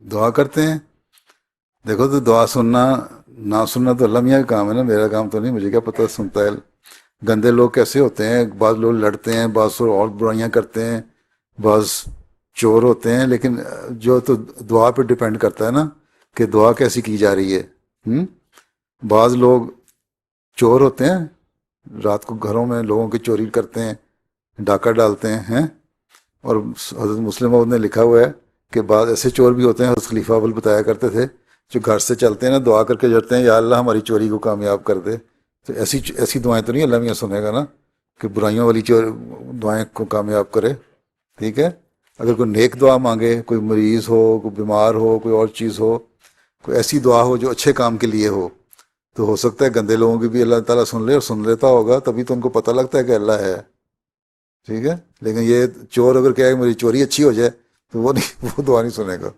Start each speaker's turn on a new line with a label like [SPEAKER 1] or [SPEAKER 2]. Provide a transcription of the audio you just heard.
[SPEAKER 1] دعا کرتے ہیں. دیکھو تو دعا سننا نہ سننا تو اللہ میاں کا کام ہے نا، میرا کام تو نہیں. مجھے کیا پتہ سنتا ہے. گندے لوگ کیسے ہوتے ہیں، بعض لوگ لڑتے ہیں، بعض اور برائیاں کرتے ہیں، بعض چور ہوتے ہیں. لیکن جو تو دعا پہ ڈپینڈ کرتا ہے نا کہ دعا کیسی کی جا رہی ہے. بعض لوگ چور ہوتے ہیں، رات کو گھروں میں لوگوں کی چوری کرتے ہیں، ڈاکہ ڈالتے ہیں. اور حضرت مسلم نے لکھا ہوا ہے کہ بعض ایسے چور بھی ہوتے ہیں، حضرت خلیفہ اول بتایا کرتے تھے، جو گھر سے چلتے ہیں نا دعا کر کے جڑتے ہیں، یا اللہ ہماری چوری کو کامیاب کر دے. تو ایسی دعائیں تو نہیں اللہ میاں سنے گا نا کہ برائیوں والی دعائیں کو کامیاب کرے. ٹھیک ہے. اگر کوئی نیک دعا مانگے، کوئی مریض ہو، کوئی بیمار ہو، کوئی اور چیز ہو، کوئی ایسی دعا ہو جو اچھے کام کے لیے تو ہو سکتا ہے گندے لوگوں کی بھی اللہ تعالیٰ سن لے، اور سن لیتا ہوگا تبھی تو ان کو پتہ لگتا ہے کہ اللہ ہے. ٹھیک ہے. لیکن یہ چور اگر کہے کہ میری چوری اچھی ہو جائے تو وہ نہیں، وہ دعا نہیں سنے گا.